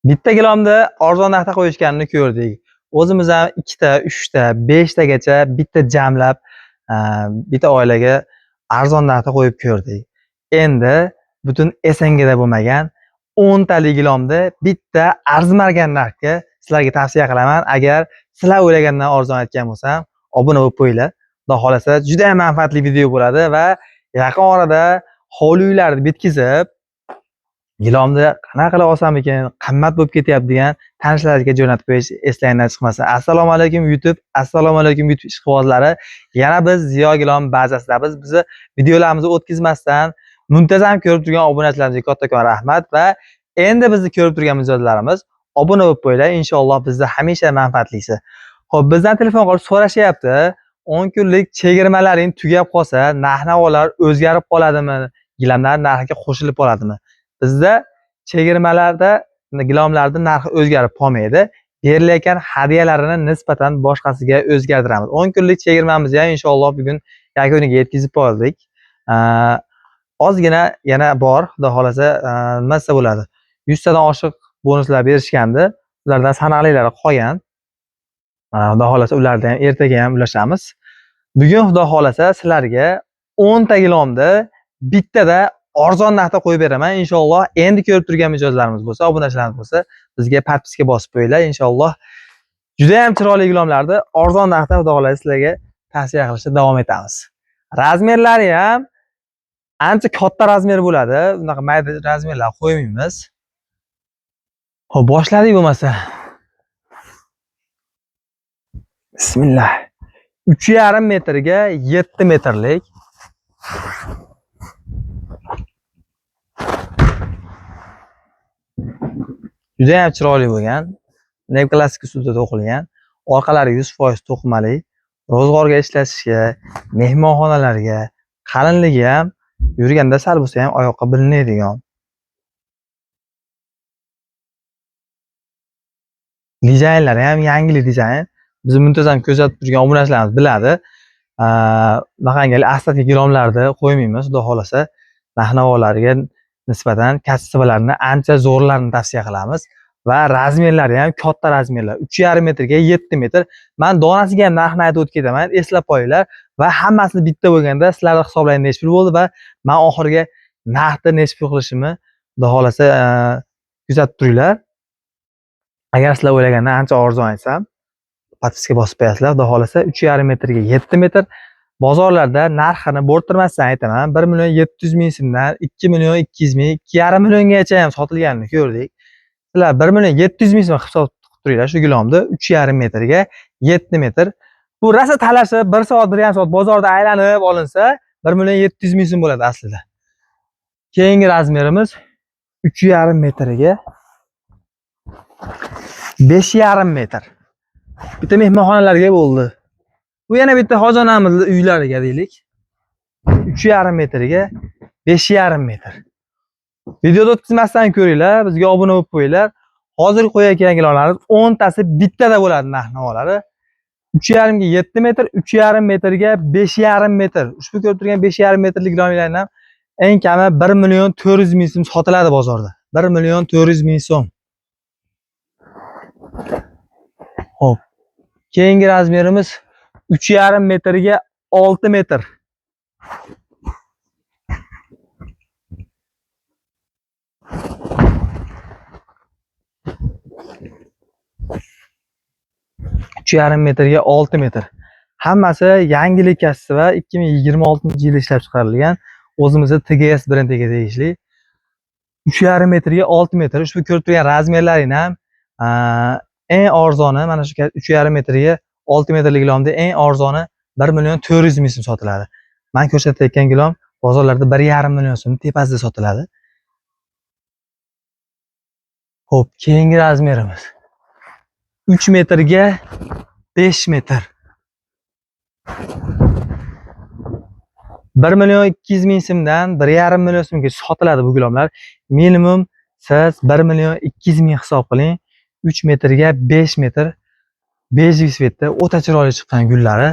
Bitta gilomda arzon narxda qo'yishganini ko'rdik. O'zimiz ham 2 ta, 3 ta, 5 tagacha bitta jamlab bitta oilaga arzon narxda qo'yib ko'rdik. Endi butun SNGda bo'lmagan 10 talik gilomda bitta arzimagan narxga sizlarga tavsiya qilaman. Agar sizlar o'ylagandan arzon aytgan bo'lsam, obuna bo'lib qo'yinglar. Xudo xolasa juda ham manfaatli video bo'ladi va yaqin orada hovli uylarni bitkizib gilomni qanaqa qilib olsam ekan, qimmat bo'lib ketyapti degan tanishlaringizga jo'natib qo'yish eslangdan chiqmasin. Assalomu alaykum YouTube, assalomu alaykum YouTube ishqibozlari. Yana biz Ziyo Gilom bazasidamiz. Bizni videolarimizni o'tkazmasdan muntazam ko'rib turgan obunachilarimizga kattakon rahmat va endi bizni ko'rib turgan mijozlarimiz obuna bo'lib qo'yinglar. Inshaalloh bizda hamisha manfaatlisi. Xo'p, bizdan telefon qilib so'rashyapti. 10 kunlik chegirmalaring tugab qolsa, narx-navolar o'zgarib qoladimi? Gilamlar narxiga qo'shilib qoladimi? Bizda chegirmalarda gilomlarning narxi o'zgarib qolmaydi. Berilayotgan hadiyalarini nisbatan boshqasiga o'zgartiramiz. 10 kunlik chegirmamizni ham inshaalloh bugun yakuniga yetkazib qoldik. Ozgina yana bor, xudo xolasa, nima desa bo'ladi. 100 tadan oshiq bonuslar berishgandi. Ulardan sanoqlilari qolgan. Xudo xolasa ulardan ham ertaga ham ulashamiz. Bugun xudo xolasa sizlarga 10 ta gilomda bittada arzon narxda qo'yib beraman. Inshaalloh endi ko'rib turgan mijozlarimiz bo'lsa, obunachilarimiz bo'lsa, bizga podpiska bosib qo'yinglar. Inshaalloh juda ham chiroyli gilomlarni arzon narxda xudo xolasa sizlarga tavsiya qilishda davom etamiz. Razmerlari ham ancha katta razmer bo'ladi. Bunaqa mayda razmerlar qo'ymaymiz. Xo'p, boshladik bo'lmasa. Bismillah. 3,5 metrga 7 metrlik juda ham chiroyli bo'lgan. Neb klassik usulda to'qilgan. Orqalari 100% to'qimali. Ro'zg'orga ishlatishga, mehmonxonalarga, qalinligi ham yurganda sal bo'lsa ham oyoqqa bilinadigan. Dizaynlari ham yangi dizayn. Biz muntazam ko'rsatib turgan obunachilarimiz biladi. Bunaqangi asli gilomlarni qo'ymaymiz, xudo xolasa. Narx-navolarga nisbatan kassibalarni ancha zo'rlarini tavsiya qilamiz va razmerlari ham katta razmerlar. 3,5 metrga 7 metr. Men donasiga ham narxni aytib o'tib ketaman, eslab qo'yinglar va hammasini bitta bo'lganda sizlarga hisoblayman nechta pul bo'ldi va men oxirgi narxni nechta pul qilishimni xudo xolasa kuzatib turinglar. Agar sizlar o'ylagandan ancha arzon aytsam, podpiska bosib qo'yasizlar. Xudo xolasa 3,5 metrga 7 metr. Bozorlarda narxini bo'rttirmasdan aytaman, 1,700,000 so'mdan 2,200,000, 2,5 milliongacha ham sotilganini ko'rdik. Sizlar 1,700,000 so'm hisob qilib turinglar shu gilomni 3,5 metrga 7 metr. Bu rosa talashib 1 soat, 1,5 soat bozorda aylanib olinsa 1,700,000 so'm bo'ladi aslida. Keyingi razmerimiz 3,5 metrga 5,5 metr. Bitta mehmonxonalarga bo'ldi. Bu yana bitta xozonamiz uylariga deylik. 3,5 metrga 5,5 metr. Videoda o'tkazmasdan ko'ringlar, bizga obuna bo'lib qo'yinglar. Hozir qo'yayotgan gilomlarimiz 10 tasi bittada bo'ladi narx-navolari. 3,5 ga 7 metr, 3,5 metrga 5,5 metr. Ushbu ko'rib turgan 5,5 metrlik gilomlardan ham eng kami 1,400,000 so'm sotiladi bozorda. 1,400,000 so'm. Xo'p. Keyingi razmerimiz 3,5 metrga 6 metr. metrga 6 metr. Hammasi yangilik kassi va 2026-yilda ishlab chiqarilgan. O'zimizning TGS brendiga tegishli. 3,5 metrga 6 metr. Ushbu ko'rib turgan razmerlaring ham eng arzoni mana shu 3,5 metrga 6 metrlik gilomda eng arzoni 1,400,000 so'm sotiladi. Men ko'rsatayotgan gilom bozorlarda 1,5 million so'm tepasida sotiladi. Xo'p, keyingi razmerimiz 3 metrga 5 metr. 1,200,000 so'mdan 1,5 million so'mga sotiladi bu gilomlar. Minimum siz 1,200,000 hisob qiling. 3 metrga 5 metr. Bej svetda o'ta chiroyli chiqqan gullari.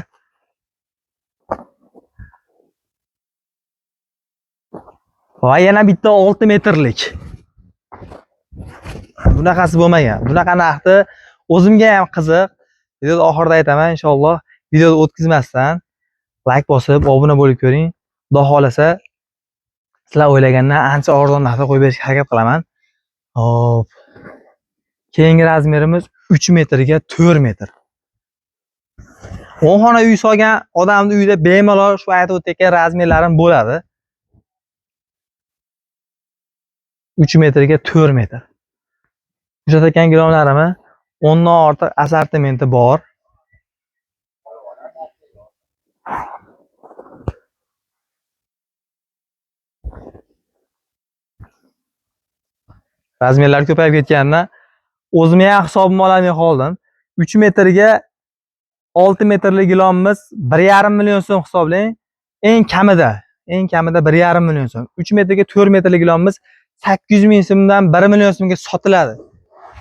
Va yana bitta 6 metrlik. Bunaqasi bo'lmagan. Bunaqa narxni o'zimga ham qiziq. Videoda oxirida aytaman, inshaalloh videoni o'tkazmasdan like bosib, obuna bo'lib ko'ring. Xudo xolasa sizlar o'ylagandan ancha arzon narxda qo'yib berishga harakat qilaman. Hop. Keyingi razmerimiz 3 metrga 4 metr. 10 xona uy solgan odamning uyida bemalol shu aytib o'tgan razmerlarim bo'ladi. 3 metrga 4 metr. Ko'rsatgan gilomlarimi 10 dan ortiq assortimenti bor. Razmerlar ko'payib ketganidan o'zimga ham hisobimni olmay qoldim. 3 metrga 6 metrlik gilomimiz 1,5 million so'm hisoblang. Eng kamida 1,5 million so'm. 3 metrga 4 metrlik gilomimiz 800 ming so'mdan 1 million so'mga sotiladi.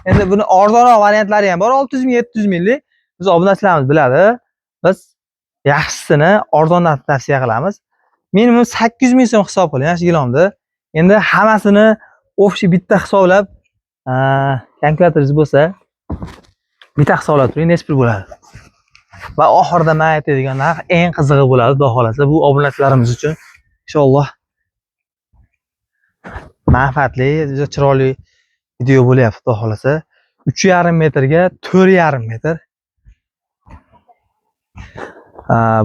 Endi buni arzonroq variantlari ham bor, 600 ming, 700 minglik. Biz obunachilarimiz biladi. Biz yaxshisini arzondan tavsiya qilamiz. Minimum 800 ming so'm hisob qiling shu gilomni. Endi hammasini общий bitta hisoblab, kalkulyatorimiz bo'lsa, bitta hisoblab turing, nechta pul bo'ladi. Va oxirida men aytadigan narx eng qizig'i bo'ladi, xudo xolasa. Bu obunachilarimiz uchun inshaalloh manfaatli, juda chiroyli video bo'lyapti, xudo xolasa. 3,5 metrga 4,5 metr.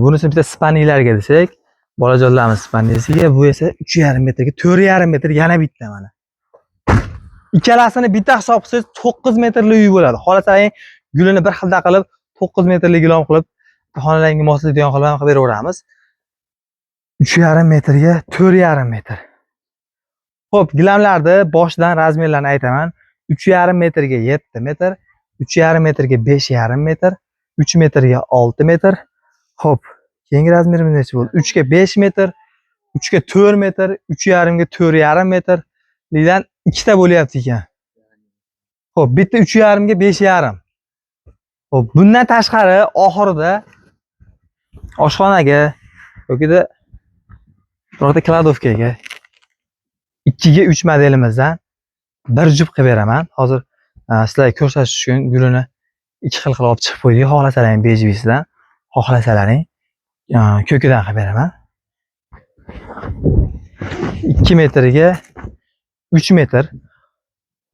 Bunisi bitta spaniylarga desak, bolajonlarimiz spaniyasiga, bu esa 3,5 metrga 4,5 metr yana bitta mana. Ikkalasini bitta hisob qilsangiz 9 metrli uy bo'ladi. Xohlasangiz gulini bir xilda qilib 9 metrli gilom qilib, xonalarga moslaydigan qilib beraveramiz. 3,5 metrga 4,5 metr. Xo'p, gilamlarni boshidan razmerlarini aytaman. 3,5 metrga 7 metr, 3,5 metrga 5,5 metr, 3 metrga 6 metr. Xo'p, keyingi razmerimiz necha bo'ldi? 3 ga 5 metr, 3 ga 4 metr, 3,5 ga 4,5 metr. Lidan ikkita bo'lyapti ekan. Xo'p, bitta 3,5 ga 5,5. Xo'p, bundan tashqari oxirida oshxonaga yokida birorta kladovkaga 2 ga 3 modelimizdan bir jup qilib beraman. Hozir sizlarga ko'rsatish uchun gulini ikki xil qilib olib chiqib qo'ydik. Xohlasalaring bejvisidan, xohlasalaring ko'kidan qilib beraman. 2 metrga 3 metr.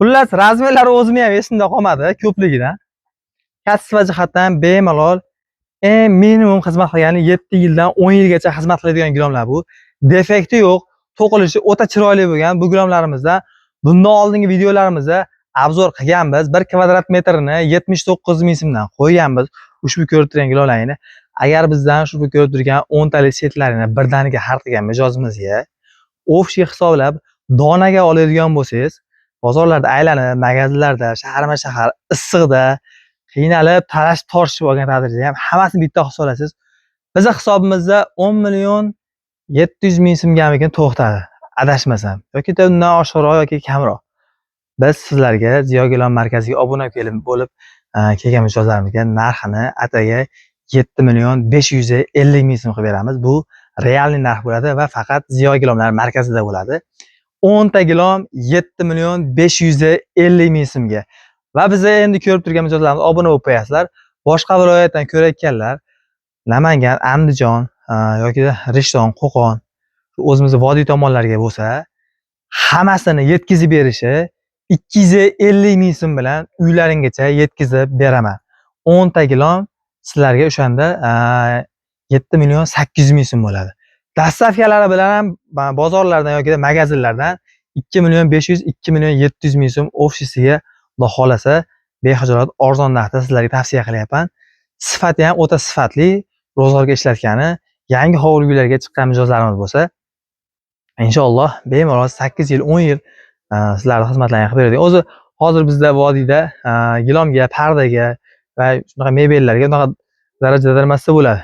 Xullas, razmerlari o'zim ham esimda qolmadi ko'pligidan. Kasb jihatdan bemalol minimum xizmat qilgani 7 yildan 10 yilgacha xizmat qiladigan gilomlar bu. Defekti yo'q, to'qilishi o'ta chiroyli bo'lgan bu gilomlarimizda bundan oldingi videolarimizda obzor qilganmiz. 1 kvadrat metrini 79 ming so'mdan qo'yganmiz. Ushbu ko'rib turgan gilomlaringni agar bizdan ushbu ko'rib turgan 10 talik setlarini birdaniga har qilgan mijozimizga общий hisoblab donaga oladigan bo'lsangiz, bozorlarda aylanib, magazinlarda, shahar issiqda qiynalib, talashib tortishib olgan taqdirda ham hammasini bitta hisoblasangiz, bizning hisobimizda 10 million 700 ming so'mgamikin to'xtadi, adashmasam. Yoki undan oshiqroq yoki kamroq. Biz sizlarga Ziyo Gilom markaziga obuna bo'lib kelgan mijozlarimizga narxini ataga 7 million 550 ming so'm qilib beramiz. Bu realniy narx bo'ladi va faqat Ziyo Gilomlar markazida bo'ladi. 10 ta gilom 7 million 550 ming so'mga. Va bizni endi ko'rib turgan mijozlarimiz obuna bo'lib qo'yasizlar. Boshqa viloyatdan ko'rayotganlar, Namangan, Andijon yoki Rishton, Qo'qon, o'zimizning vodiy tomonlarga bo'lsa, hammasini yetkazib berishi 250 ming so'm bilan uylaringgacha yetkazib beraman. 10 ta gilom sizlarga o'shanda 7 million 800 ming so'm bo'ladi. Dastavkalari bilan ham bozorlardan yoki magazinlardan 2 million 500, 2 million 700 ming so'm ofisiga Xudo xolasa behijolat arzon narxda sizlarga tavsiya qilyapman. Sifati ham o'ta sifatli, ro'zg'orga ishlatgani, yangi hovlilarga chiqqan mijozlarimiz bo'lsa, inshaalloh bemalol 8 yil, 10 yil sizlarga xizmatlarni qilib beradi. O'zi hozir bizda vodiyda gilomga, pardaga va shunaqa mebellarga unaqa darajada nimasi bo'ladi.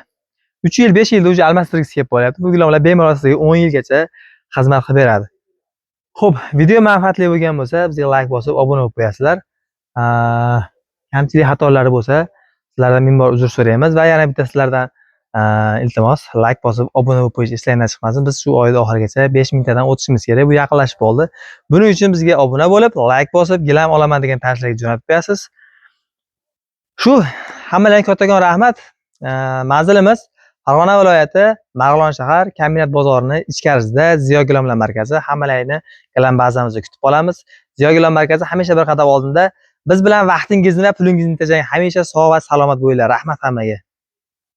3 yil, 5 yilda o'zi almashtirgisi kelib qolyapti. Bu gilomlar bemalol sizga 10 yilgacha xizmat qilib beradi. Xo'p, video manfaatli bo'lgan bo'lsa, bizga like bosib, obuna bo'lib qo'yasizlar. Kamchilik xatolari bo'lsa, sizlardan ming bor uzr so'raymiz va yana bitta sizlardan iltimos like bosib obuna bo'lib qo'yish eslangdan chiqmasin. Biz shu oyning oxirigacha 5000 tadan o'tishimiz kerak. Bu yaqinlashib qoldi. Buning uchun bizga obuna bo'lib, like bosib, gilam olaman degan tanishlarga jo'natib qo'yasiz. Shu hammalarga kattakon rahmat. Manzilimiz Farg'ona viloyati Marg'ilon shahar Kombinat bozorining ichkarisida Ziyo gilamlar markazi. Hammalarni gilam bazamizda kutib qolamiz. Ziyo gilam markazi hamisha bir qadam oldinda. Biz bilan vaqtingizni va pulingizni tejang. Hamisha sog' va salomat bo'linglar. Rahmat hammaga.